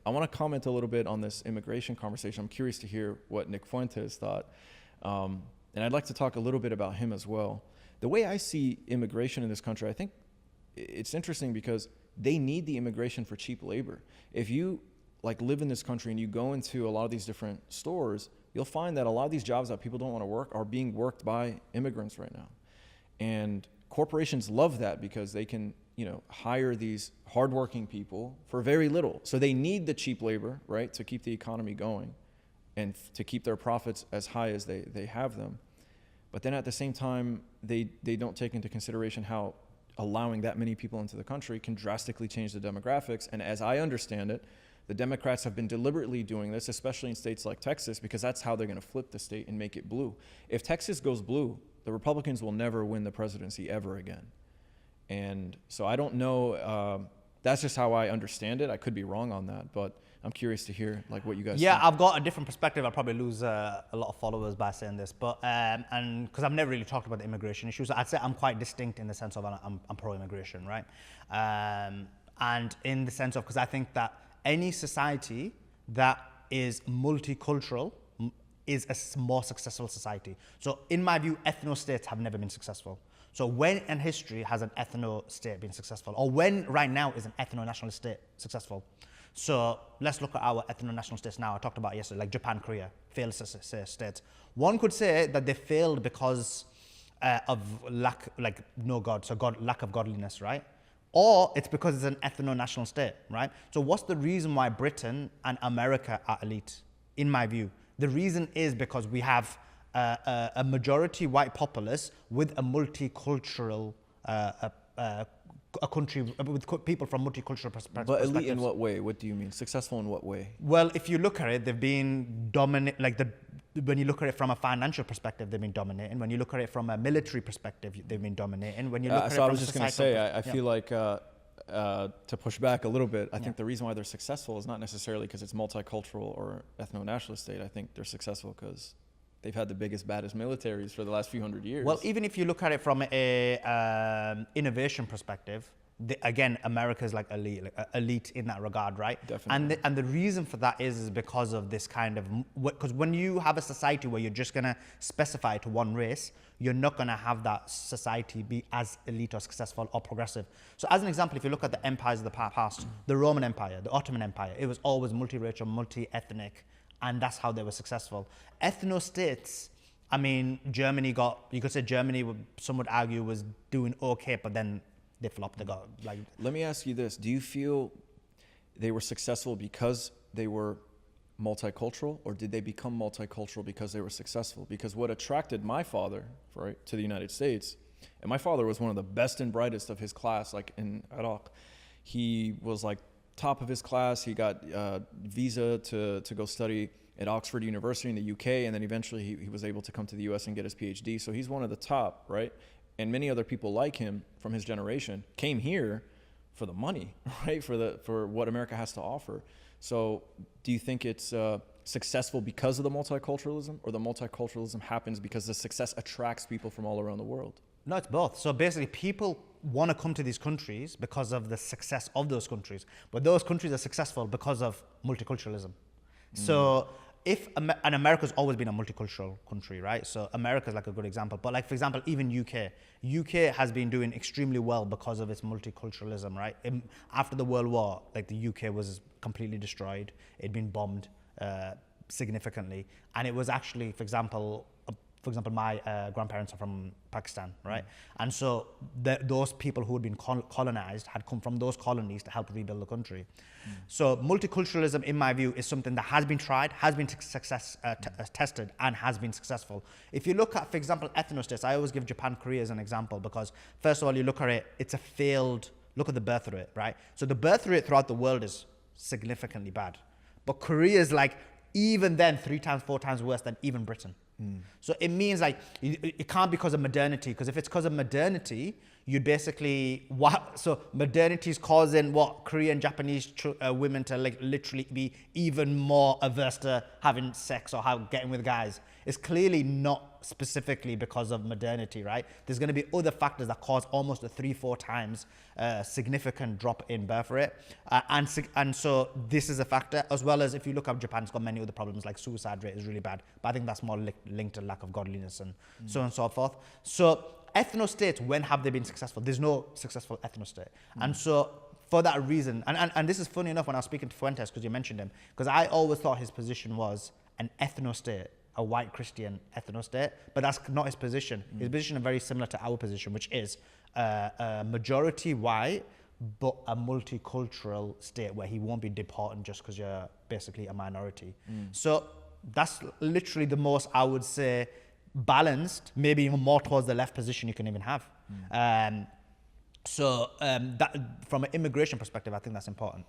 I want to comment a little bit on this immigration conversation. I'm curious to hear what Nick Fuentes thought. And I'd like to talk a little bit about him as well. The way I see immigration in this country, I think it's interesting because they need the immigration for cheap labor. If you like live in this country and you go into a lot of these different stores, you'll find that a lot of these jobs that people don't want to work are being worked by immigrants right now. And corporations love that because they can, hire these hardworking people for very little. So they need the cheap labor, right, to keep the economy going and to keep their profits as high as they have them. But then at the same time, they don't take into consideration how allowing that many people into the country can drastically change the demographics. And as I understand it, the Democrats have been deliberately doing this, especially in states like Texas, because that's how they're going to flip the state and make it blue. If Texas goes blue, the Republicans will never win the presidency ever again. And so I don't know, that's just how I understand it. I could be wrong on that, but I'm curious to hear what you guys think. I've got a different perspective. I'll probably lose a lot of followers by saying this, but and because I've never really talked about the immigration issues, I'd say I'm quite distinct in the sense of I'm pro-immigration, right? And in the sense of, because I think that any society that is multicultural is a more successful society. So in my view, ethno-states have never been successful. So when in history has an ethno-state been successful? Or when right now is an ethno-national state successful? So let's look at our ethno-national states now. I talked about yesterday, like Japan, Korea, failed states. One could say that they failed because of lack of godliness, right? Or it's because it's an ethno-national state, right? So what's the reason why Britain and America are elite, in my view? The reason is because we have a majority white populace with a multicultural, a country with people from multicultural perspectives. But elite in what way? What do you mean? Successful in what way? Well, if you look at it, they've been dominant, when you look at it from a financial perspective, they've been dominating. When you look at it from a military perspective, they've been dominating. When you look at it so I from was just going to say, I feel like to push back a little bit, I think the reason why they're successful is not necessarily because it's multicultural or ethno-nationalist state. I think they're successful because they've had the biggest, baddest militaries for the last few hundred years. Well, even if you look at it from a innovation perspective, again, America's elite in that regard, right? Definitely. And the reason for that is because of this kind of, because when you have a society where you're just going to specify to one race, you're not going to have that society be as elite or successful or progressive. So as an example, if you look at the empires of the past, the Roman Empire, the Ottoman Empire, it was always multiracial, multi-ethnic, and that's how they were successful. Ethno-states, I mean, you could say Germany, some would argue, was doing okay, but then they flopped. They got Let me ask you this. Do you feel they were successful because they were multicultural, or did they become multicultural because they were successful? Because what attracted my father, right, to the United States, and my father was one of the best and brightest of his class, like in Iraq. He was top of his class. He got visa to go study at Oxford University in the UK, and then eventually he was able to come to the US and get his PhD. So he's one of the top, right? And many other people like him from his generation came here for the money, right? For what America has to offer. So do you think it's successful because of the multiculturalism, or the multiculturalism happens because the success attracts people from all around the world? No, it's both. So basically, people want to come to these countries because of the success of those countries, but those countries are successful because of multiculturalism. So and America's always been a multicultural country, right? So America's a good example. But for example, even UK has been doing extremely well because of its multiculturalism, right? After the World War, the UK was completely destroyed. It'd been bombed significantly. And it was actually, for example, my grandparents are from Pakistan, right? And so those people who had been colonized had come from those colonies to help rebuild the country. So multiculturalism, in my view, is something that has been tried, has been tested, and has been successful. If you look at, for example, ethno-states, I always give Japan, Korea as an example, because first of all, you look at it, it's a failed, look at the birth rate, right? So the birth rate throughout the world is significantly bad. But Korea is even then 3 times, 4 times worse than even Britain. So it means it can't be because of modernity, because if it's because of modernity, you'd basically, so modernity is causing what Korean, Japanese women to like literally be even more averse to having sex or getting with guys. It's clearly not specifically because of modernity, right? There's going to be other factors that cause almost a 3-4 times significant drop in birth rate. And so this is a factor, as well as if you look up Japan, it's got many other problems, like suicide rate is really bad. But I think that's more linked to lack of godliness and so on and so forth. So ethno-states, when have they been successful? There's no successful ethno-state. And so for that reason, and this is funny enough when I was speaking to Fuentes, because you mentioned him, because I always thought his position was an ethno-state, a white Christian ethno-state, but that's not his position. His position is very similar to our position, which is a majority white, but a multicultural state where he won't be deported just because you're basically a minority. So that's literally the most, I would say, balanced, maybe even more towards the left position you can even have. That, from an immigration perspective, I think that's important.